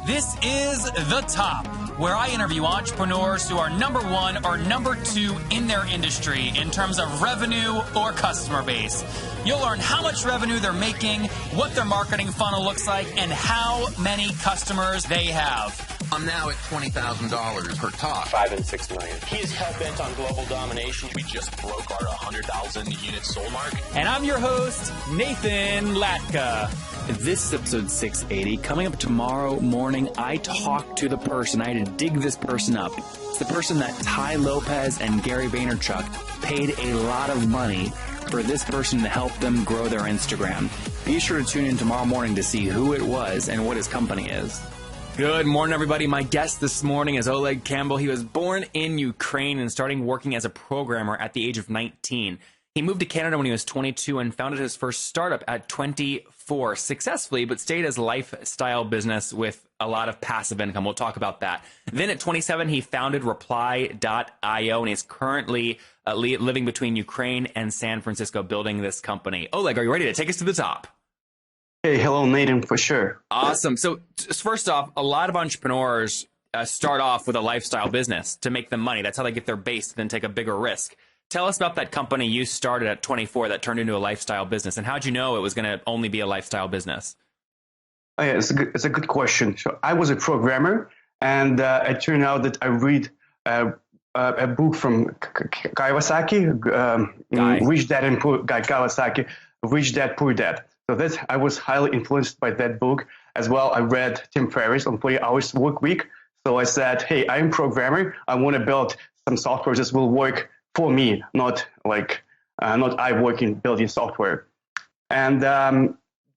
This is The Top, where I interview entrepreneurs who are number one or number two in their industry in terms of revenue or customer base. You'll learn how much revenue they're making, what their marketing funnel looks like, and how many customers they have. I'm now at $20,000 per top. 5 and 6 million. He is hell-bent on global domination. We just broke our 100,000 unit sold mark. And I'm your host, Nathan Latka. This is episode 680. Coming up tomorrow morning, I talk to the person. I had to dig this person up. It's the person that Ty Lopez and Gary Vaynerchuk paid a lot of money for this person to help them grow their Instagram. Be sure to tune in tomorrow morning to see who it was and what his company is. Good morning, everybody. My guest this morning is Oleg Campbell. He was born in Ukraine and starting working as a programmer at the age of 19. He moved to Canada when he was 22 and founded his first startup at 24 successfully, but stayed as a lifestyle business with a lot of passive income. We'll talk about that. Then at 27, he founded Reply.io, and he's currently living between Ukraine and San Francisco building this company. Oleg, are you ready to take us to the top? Hey, hello, Nathan, for sure. Awesome. So first off, a lot of entrepreneurs start off with a lifestyle business to make them money. That's how they get their base, then take a bigger risk. Tell us about that company you started at 24 that turned into a lifestyle business, and how'd you know it was going to only be a lifestyle business? Oh, yeah, it's a good question. So I was a programmer, and it turned out that I read a book from Kawasaki, Rich Dad and Poor Kawasaki, Rich Dad, Poor Dad. So I was highly influenced by that book. As well, I read Tim Ferriss on 40 Hours Work Week. So I said, hey, I'm a programmer. I want to build some software that will work for me, not I work in building software. And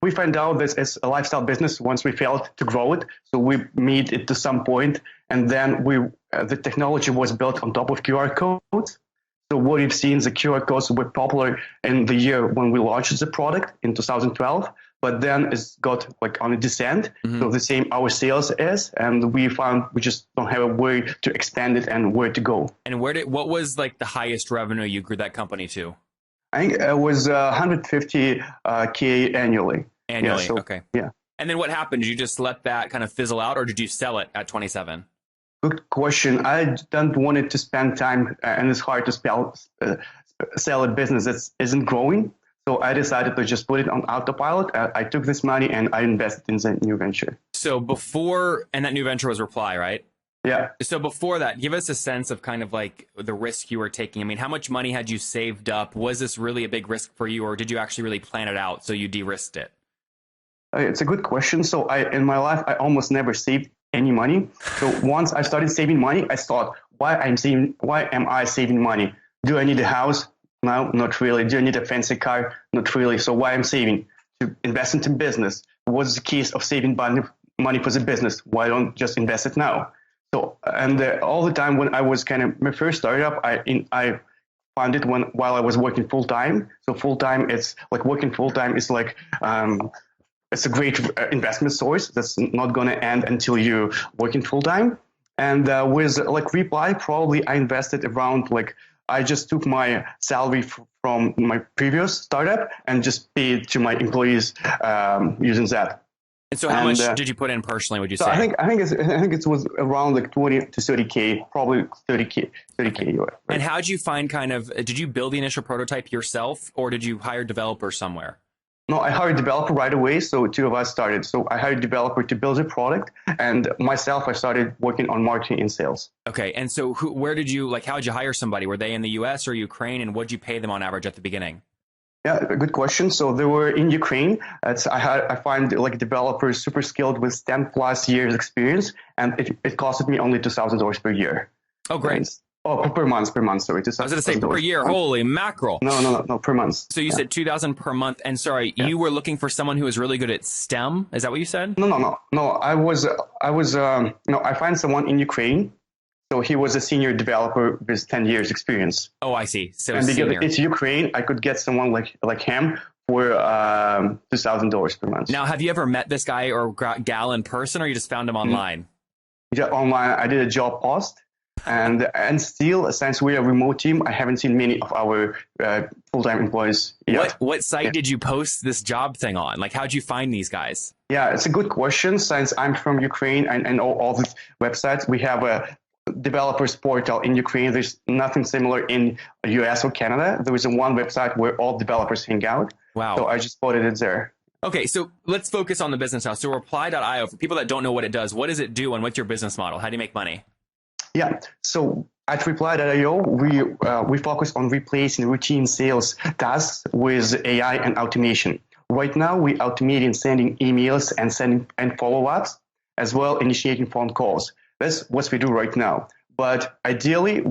we find out that it's a lifestyle business once we failed to grow it. So we made it to some point, and then the technology was built on top of QR codes. So what we've seen, the QR codes were popular in the year when we launched the product in 2012, but then it's got on a descent. Mm-hmm. So the same our sales is, and we found we just don't have a way to expand it and where to go. And what was the highest revenue you grew that company to? I think it was 150K annually. Annually, yeah, okay. Yeah. And then what happened? Did you just let that kind of fizzle out, or did you sell it at 27? Good question. I don't want it to spend time, and it's hard to sell a business that isn't growing. So I decided to just put it on autopilot. I took this money and I invested in the new venture. So and that new venture was Reply, right? Yeah. So before that, give us a sense of kind of the risk you were taking. I mean, how much money had you saved up? Was this really a big risk for you, or did you actually really plan it out so you de-risked it? It's a good question. So in my life, I almost never saved any money. So once I started saving money, I thought, why am I saving money? Do I need a house? No, not really. Do I need a fancy car? Not really. So why I'm saving? To invest into business. What's the case of saving money for the business? Why don't just invest it now? So, and all the time when I was my first startup, I found it while I was working full time. So full time, it's working full time is it's a great investment source that's not going to end until you're working full time. And with Reply, probably I invested around I just took my salary from my previous startup and just paid to my employees using that. And so how much did you put in personally, would you say? I think it was around 20 to 30K, probably 30K. Right? And how did you find did you build the initial prototype yourself, or did you hire developers somewhere? No, I hired a developer right away, so two of us started. So I hired a developer to build a product, and myself, I started working on marketing and sales. Okay, and so where did you, how did you hire somebody? Were they in the US or Ukraine, and what did you pay them on average at the beginning? Yeah, good question. So they were in Ukraine. I find developers super skilled with 10 plus years experience, and it costed me only $2,000 per year. Oh, great. Per month, sorry. I was going to say per year. Holy mackerel. No, per month. So you said $2,000 per month. And sorry, you were looking for someone who was really good at STEM. Is that what you said? No. I find someone in Ukraine. So he was a senior developer with 10 years experience. Oh, I see. So and senior. Because it's Ukraine, I could get someone like him for $2,000 per month. Now, have you ever met this guy or gal in person, or you just found him online? Yeah, online. I did a job post. And still, since we're a remote team, I haven't seen many of our full-time employees yet. What site did you post this job thing on? Like, how'd you find these guys? Yeah, it's a good question. Since I'm from Ukraine and I know all these websites, we have a developers portal in Ukraine. There's nothing similar in US or Canada. There is one website where all developers hang out. Wow. So I just spotted it there. Okay, so let's focus on the business now. So reply.io, for people that don't know what it does, what does it do and what's your business model? How do you make money? Yeah, so at reply.io, we focus on replacing routine sales tasks with AI and automation. Right now, we're automating sending emails and follow-ups, as well initiating phone calls. That's what we do right now. But ideally,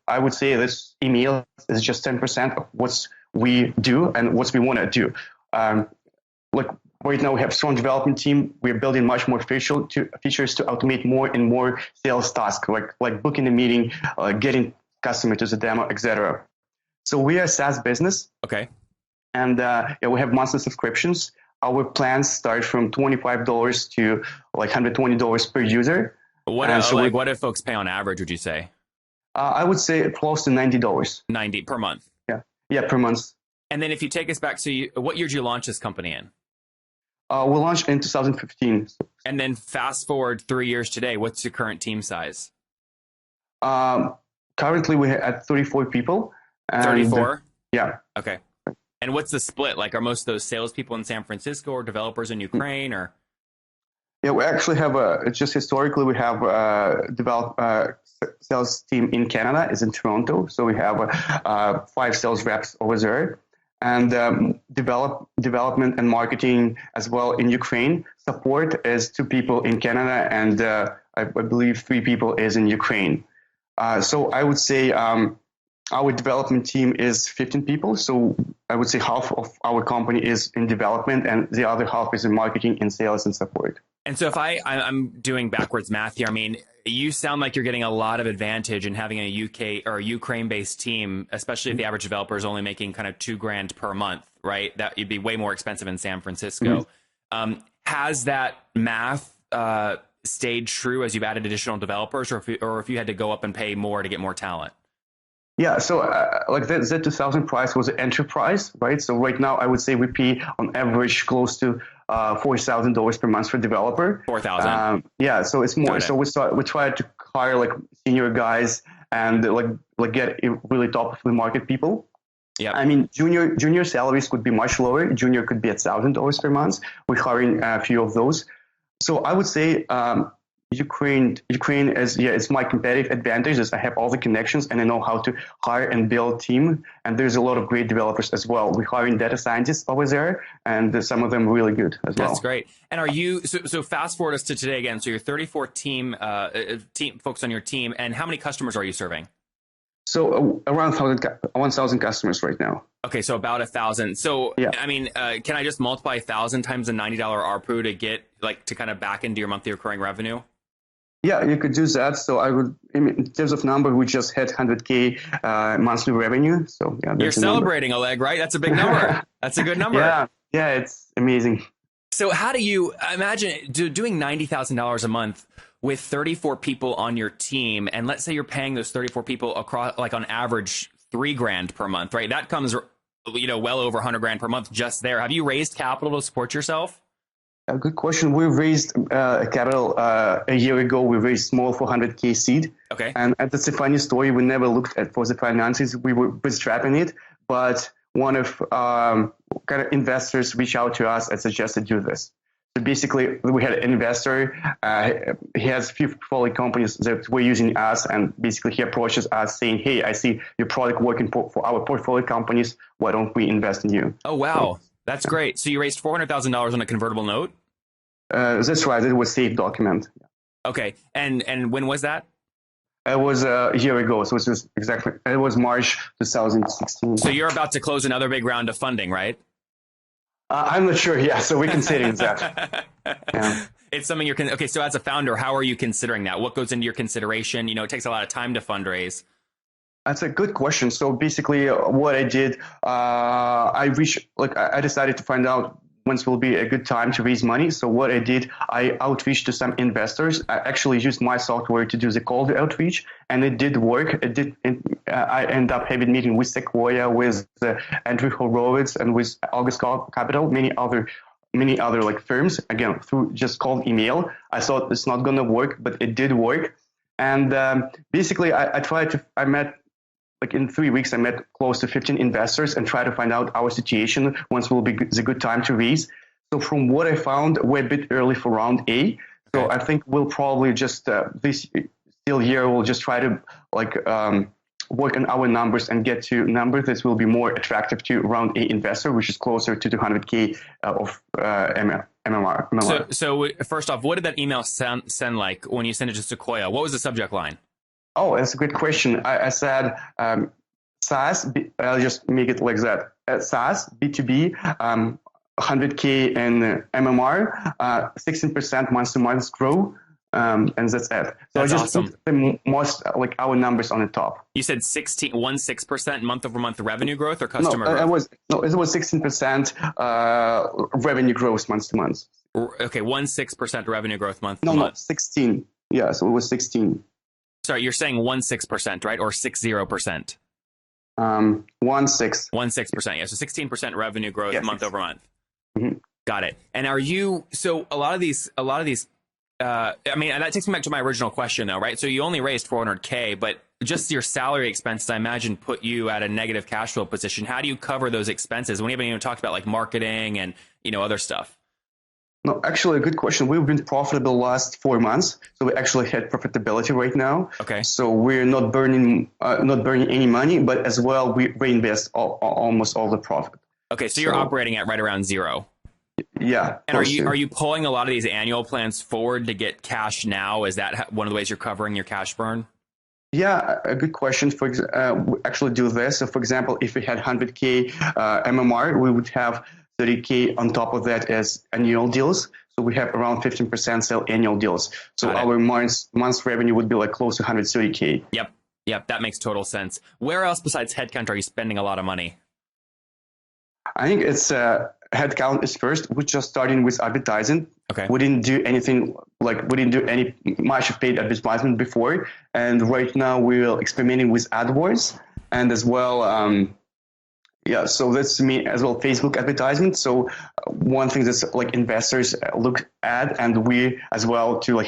I would say this email is just 10% of what we do and what we want to do. Like right now, we have a strong development team. We're building much more features to automate more and more sales tasks, like booking a meeting, getting customer to the demo, etc. So we are a SaaS business. Okay. And we have monthly subscriptions. Our plans start from $25 to like $120 per user. What do folks pay on average, would you say? I would say close to $90. $90 per month. Yeah, per month. And then if you take us back, so what year did you launch this company in? We launched in 2015. And then fast forward 3 years today, what's your current team size? Currently, we're at 34 people. 34? Yeah. Okay. And what's the split? Like, are most of those salespeople in San Francisco or developers in Ukraine or? Yeah, we actually have just historically, we have sales team in Canada, is in Toronto. So we have 5 sales reps over there. And development and marketing as well in Ukraine. Support is 2 people in Canada, and I believe 3 people is in Ukraine. So I would say our development team is 15 people. So I would say half of our company is in development, and the other half is in marketing and sales and support. And so if I'm doing backwards math here, I mean, you sound like you're getting a lot of advantage in having a UK or a Ukraine-based team, especially if the average developer is only making kind of $2,000 per month, right? That you'd be way more expensive in San Francisco. Mm-hmm. Has that math stayed true as you've added additional developers, or if you had to go up and pay more to get more talent? Yeah, so like the Z2000 price was an enterprise, right? So right now, I would say we pay on average close to $4,000 per month for developer. 4,000. Yeah, so it's more. So we try to hire like senior guys and like get really top of the market people. Yeah, I mean junior salaries could be much lower. Junior could be at $1,000 per month. We're hiring a few of those. So I would say Ukraine is, it's my competitive advantage is I have all the connections and I know how to hire and build team. And there's a lot of great developers as well. We're hiring data scientists over there, and some of them really good as well. That's great. And are you, so fast forward us to today again. So you're 34 team folks on your team, and how many customers are you serving? So around 1,000 customers right now. Okay, so about 1,000. So, yeah. I mean, can I just multiply 1,000 times the $90 ARPU to get to kind of back into your monthly recurring revenue? Yeah, you could do that. So in terms of number, we just had 100K monthly revenue. So yeah, you're celebrating, Oleg, right? That's a big number. That's a good number. Yeah, it's amazing. So how do you imagine doing $90,000 a month with 34 people on your team? And let's say you're paying those 34 people across, like on average, $3,000 per month, right? That comes, well over $100,000 per month just there. Have you raised capital to support yourself? A good question. We raised capital a year ago. We raised small 400K seed. Okay. And that's a funny story. We never looked at for the finances. We were bootstrapping it, but one of kind of investors reached out to us and suggested do this. So basically, we had an investor. He has a few portfolio companies that were using us, and basically he approaches us saying, "Hey, I see your product working for our portfolio companies. Why don't we invest in you?" Oh wow. That's great. So you raised $400,000 on a convertible note? That's right. It was safe document. Okay. And when was that? It was a year ago. So it was March 2016. So you're about to close another big round of funding, right? I'm not sure. Yeah. So we're considering that. Yeah. It's something okay. So as a founder, how are you considering that? What goes into your consideration? It takes a lot of time to fundraise. That's a good question. So basically what I did, I decided to find out once will be a good time to raise money. So what I did, I outreached to some investors. I actually used my software to do the cold outreach, and it did work. I ended up having a meeting with Sequoia, with Andrew Horowitz, and with August Capital, many other like firms, again, through just cold email. I thought it's not going to work, but it did work. And basically, I met, like in 3 weeks, I met close to 15 investors and tried to find out our situation, once will be the good time to raise. So from what I found, we're a bit early for round A. So I think we'll probably just, this year, we'll just try to work on our numbers and get to numbers that will be more attractive to round A investor, which is closer to 200K of MMR. So first off, what did that email send like when you sent it to Sequoia? What was the subject line? Oh, that's a good question. I said SaaS, I'll just make it like that. SaaS, B2B, 100K in MMR, 16% month-to-month growth. And that's it. So that's I just awesome. put the most like our numbers on the top. You said 16% month-over-month revenue growth or customer growth? It was 16% revenue growth month to month. Okay, 16% revenue growth month to No, month. 16. Yeah, so it was 16. Sorry, you're saying 16%, right? Or 60%? 16. 16%, yeah. So 16% revenue growth month over month. Mm-hmm. Got it. And are you, so a lot of these, I mean, and that takes me back to my original question though, right? So you only raised 400K, but just your salary expenses, I imagine, put you at a negative cash flow position. How do you cover those expenses? We haven't even talked about like marketing and, other stuff. No, actually, a good question. We've been profitable last 4 months, so we actually had profitability right now. Okay. So we're not burning any money, but as well we reinvest almost all the profit. Okay, so you're operating at right around zero. Yeah. And are you pulling a lot of these annual plans forward to get cash now? Is that one of the ways you're covering your cash burn? Yeah, a good question. We actually do this. So, for example, if we had 100K MMR, we would have 30K on top of that as annual deals. So we have around 15% sell annual deals. So our month's revenue would be like close to 130K. Yep, that makes total sense. Where else besides headcount are you spending a lot of money? I think it's headcount is first. We're just starting with advertising. Okay. We didn't do anything any much paid advertisement before, and right now we're experimenting with AdWords and as well. So that's me as well. Facebook advertisement. So one thing that's like investors look at, and we as well to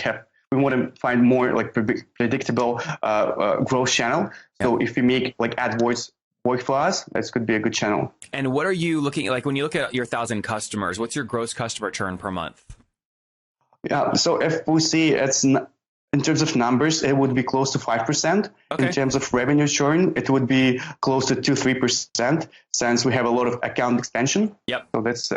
we want to find more like predictable growth channel. So if we make like AdWords work for us, that could be a good channel. And what are you looking like when you look at your 1,000 customers? What's your gross customer churn per month? Yeah, so if we see in terms of numbers, it would be close to 5%. Okay. In terms of revenue churn, it would be close to 2-3%, since we have a lot of account expansion. Yep. So that's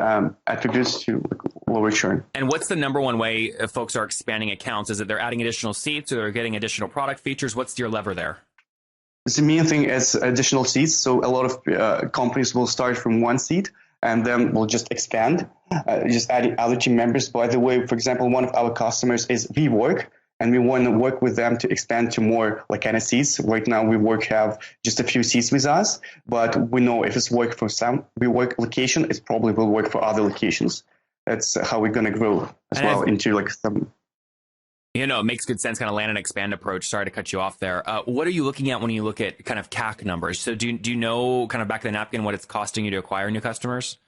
attributes to lower churn. And what's the number one way folks are expanding accounts? Is it they're adding additional seats or they're getting additional product features? What's your lever there? The main thing is additional seats. So a lot of companies will start from one seat and then we'll just expand, just adding other team members. By the way, for example, one of our customers is WeWork, and we want to work with them to expand to more like kind of seats. Right now, WeWork have just a few seats with us, but we know if it's work for some WeWork location, it probably will work for other locations. That's how we're going to grow as well into like some. It makes good sense, kind of land and expand approach. Sorry to cut you off there. What are you looking at when you look at kind of CAC numbers? So do you know kind of back of the napkin what it's costing you to acquire new customers?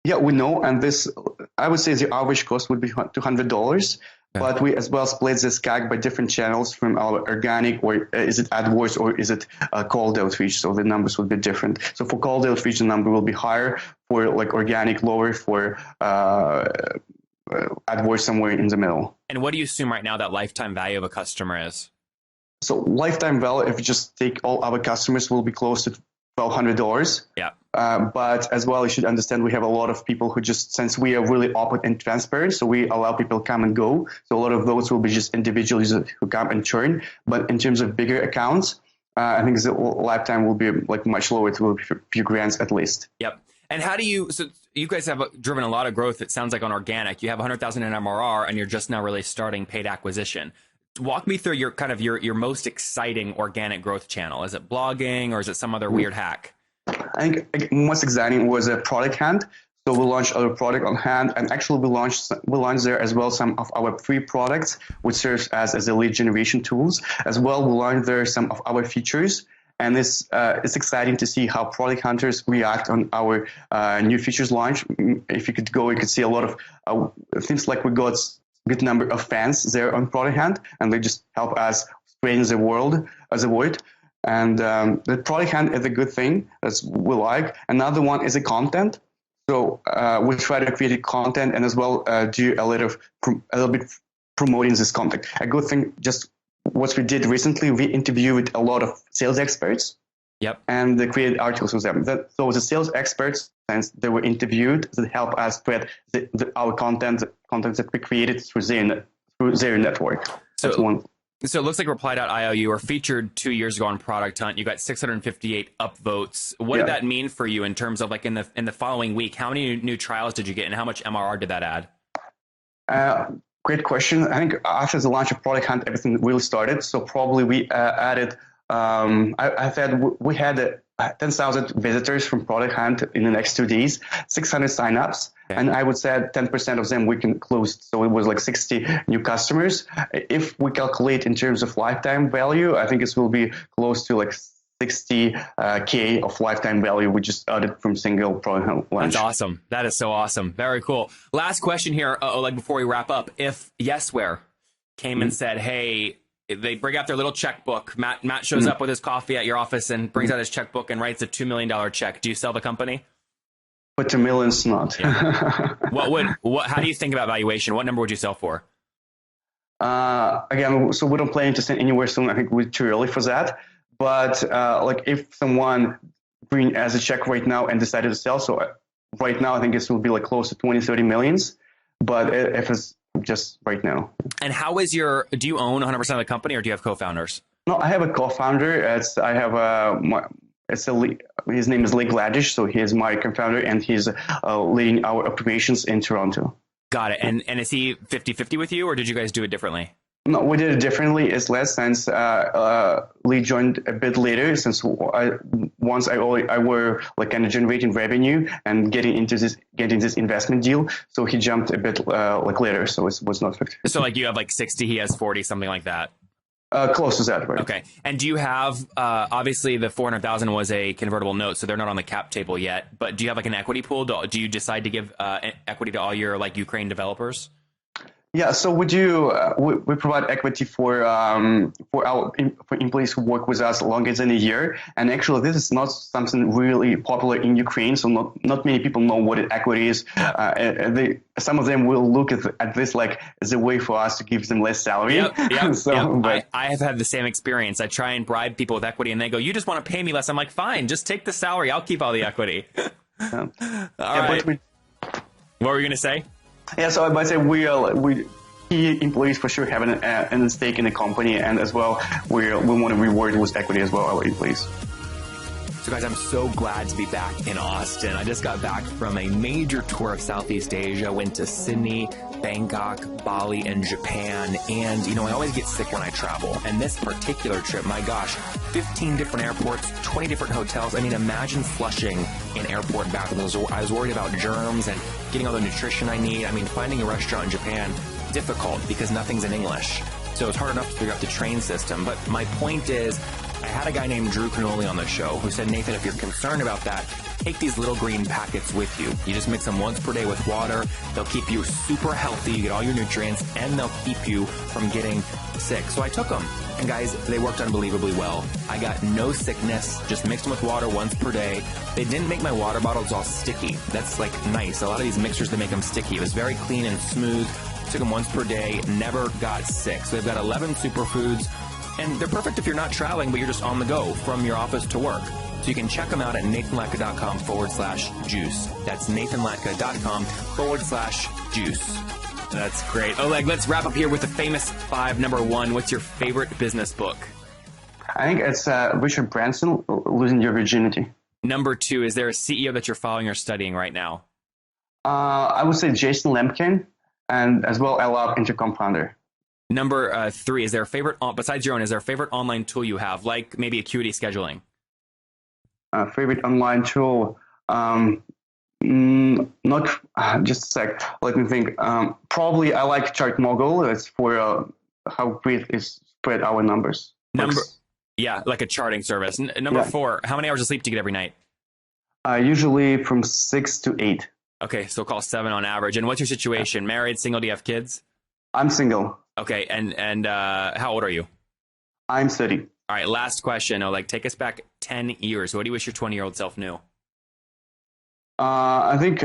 Yeah, we know. And this, I would say the average cost would be $200. But we as well split this CAC by different channels from our organic, or is it AdWords, or is it cold outreach? So the numbers would be different. So for cold outreach, the number will be higher. For like organic, lower. For AdWords, somewhere in the middle. And what do you assume right now that lifetime value of a customer is? So lifetime value, if you just take all our customers, will be close to $1,200. Yeah. But as well, you should understand we have a lot of people who just, since we are really open and transparent, so we allow people come and go. So a lot of those will be just individuals who come and churn. But in terms of bigger accounts, I think the lifetime will be like much lower. It will be a few grands at least. Yep. And how do you, so you guys have driven a lot of growth, it sounds like, on organic. You have 100,000 in MRR and you're just now really starting paid acquisition. Walk me through your kind of your most exciting organic growth channel. Is it blogging or is it some other weird hack? I think most exciting was a product hunt. So we launched our product on hand, and actually we launched there as well some of our free products, which serves as a lead generation tools. As well, we launched there some of our features, and it's exciting to see how product hunters react on our new features launch. If you could go, you could see a lot of things like we got a good number of fans there on Product Hunt, and they just help us spreading the word. And the Product Hunt is a good thing. That's we like. Another one is the content. So we try to create content and as well do a little bit promoting this content. A good thing, just what we did recently, we interviewed a lot of sales experts. Yep. And they created articles with them. So the sales experts, since they were interviewed, that help us spread our content that we created through their network. That's one. So it looks like Reply.io, you were featured 2 years ago on Product Hunt. You got 658 upvotes. What did that mean for you in terms of like in the following week? How many new trials did you get, and how much MRR did that add? Great question. I think after the launch of Product Hunt, everything really started. So probably we added. I said we had 10,000 visitors from Product Hunt in the next 2 days, 600 signups, and I would say 10% of them we can close. So it was like 60 new customers. If we calculate in terms of lifetime value, I think it will be close to like 60K of lifetime value we just added from single Product Hunt launch. That's awesome. That is so awesome. Very cool. Last question here, Oleg, before we wrap up. If Yesware came and said, hey, they bring out their little checkbook. Matt shows up with his coffee at your office and brings out his checkbook and writes a $2 million check. Do you sell the company? But $2 million's not. Yeah. How do you think about valuation? What number would you sell for? Again, so we don't plan to send anywhere soon. I think we're too early for that. But like if someone bring as a check right now and decided to sell, so right now I think this will be like close to 20, 30 millions. But if it's just right now. And how is do you own 100% of the company, or do you have co-founders? No, I have a co-founder. His name is Oleg Campbell, so he is my co-founder, and he's leading our operations in Toronto. Got it. And is he 50-50 with you, or did you guys do it differently? No, we did it differently. It's less since Lee joined a bit later. Since once I were like kind of generating revenue and getting this investment deal, so he jumped a bit like later. So it was not 50. So like you have like 60, he has 40, something like that. Close to that, right? Okay. And do you have obviously the 400,000 was a convertible note, so they're not on the cap table yet. But do you have like an equity pool? Do you decide to give equity to all your like Ukraine developers? Yeah, so we do. We provide equity for employees who work with us longer than a year, and actually this is not something really popular in Ukraine. So not many people know what equity is. Some of them will look at this like as a way for us to give them less salary. Yep. So, I have had the same experience. I try and bribe people with equity, and they go, "You just want to pay me less." I'm like, "Fine, just take the salary. I'll keep all the equity." All right. What were you going to say? Yeah, so I might say we key employees for sure have a stake in the company, and as well we want to reward with equity as well our employees. So guys, I'm so glad to be back in Austin. I just got back from a major tour of Southeast Asia, went to Sydney, Bangkok, Bali, and Japan. And, I always get sick when I travel. And this particular trip, my gosh, 15 different airports, 20 different hotels. I mean, imagine flushing in airport bathrooms. I was worried about germs and getting all the nutrition I need. I mean, finding a restaurant in Japan, difficult because nothing's in English. So it's hard enough to figure out the train system. But my point is, I had a guy named Drew Canoli on the show who said, Nathan, if you're concerned about that, take these little green packets with you. You just mix them once per day with water. They'll keep you super healthy. You get all your nutrients, and they'll keep you from getting sick. So I took them, and guys, they worked unbelievably well. I got no sickness, just mixed them with water once per day. They didn't make my water bottles all sticky. That's like nice. A lot of these mixers, they make them sticky. It was very clean and smooth. Took them once per day, never got sick. So they've got 11 superfoods. And they're perfect if you're not traveling, but you're just on the go from your office to work. So you can check them out at nathanlatka.com/juice. That's nathanlatka.com/juice. That's great. Oleg, let's wrap up here with the famous 5. Number 1, what's your favorite business book? I think it's Richard Branson, Losing Your Virginity. Number 2, is there a CEO that you're following or studying right now? I would say Jason Lemkin, and as well I love Intercom Founder. Number 3, is there a favorite, besides your own, is there a favorite online tool you have, like maybe Acuity Scheduling? Favorite online tool? Not just a sec. Let me think. Probably I like Chart Mogul. That's for how great is spread our numbers. Yeah, like a charting service. Number 4, how many hours of sleep do you get every night? Usually from 6 to 8. Okay, so call 7 on average. And what's your situation? Married, single? Do you have kids? I'm single. Okay, and how old are you? I'm 30. All right, last question. Oleg, take us back 10 years. What do you wish your 20-year-old self knew? I think,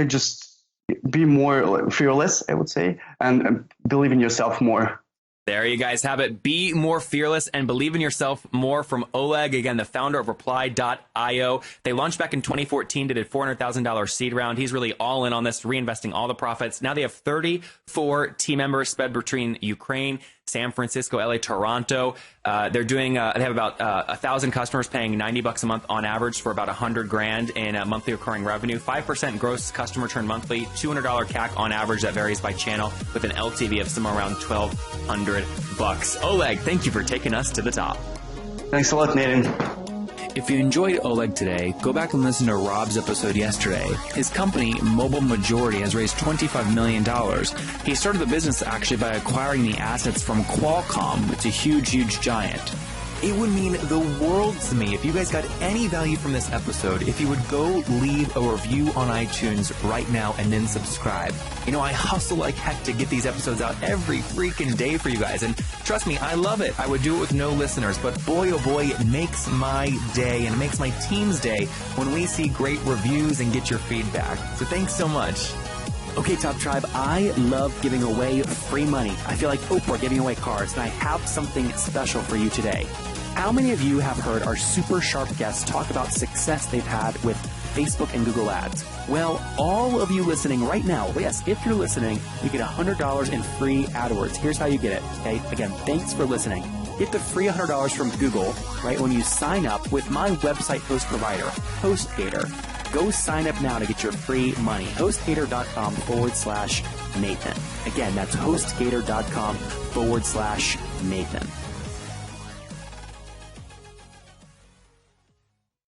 just be more fearless, I would say, and believe in yourself more. There you guys have it. Be more fearless and believe in yourself more from Oleg. Again, the founder of Reply.io. They launched back in 2014, did a $400,000 seed round. He's really all in on this, reinvesting all the profits. Now they have 34 team members spread between Ukraine, San Francisco, LA, Toronto. They're doing, they have about 1,000 customers paying $90 a month on average for about $100,000 in monthly recurring revenue, 5% gross customer churn monthly, $200 CAC on average. That varies by channel with an LTV of somewhere around $1,200. Oleg, thank you for taking us to the top. Thanks a lot, Nathan. If you enjoyed Oleg today, go back and listen to Rob's episode yesterday. His company, Mobile Majority, has raised $25 million. He started the business actually by acquiring the assets from Qualcomm. It's a huge, huge giant. It would mean the world to me if you guys got any value from this episode, if you would go leave a review on iTunes right now and then subscribe. You know, I hustle like heck to get these episodes out every freaking day for you guys. And trust me, I love it. I would do it with no listeners. But boy, oh boy, it makes my day and it makes my team's day when we see great reviews and get your feedback. So thanks so much. Okay, Top Tribe, I love giving away free money. I feel like Oprah giving away cars, and I have something special for you today. How many of you have heard our super sharp guests talk about success they've had with Facebook and Google Ads? Well, all of you listening right now, yes, if you're listening, you get $100 in free AdWords. Here's how you get it, okay? Again, thanks for listening. Get the free $100 from Google, right, when you sign up with my website host provider, HostGator. Go sign up now to get your free money. HostGator.com/Nathan. Again, that's HostGator.com/Nathan.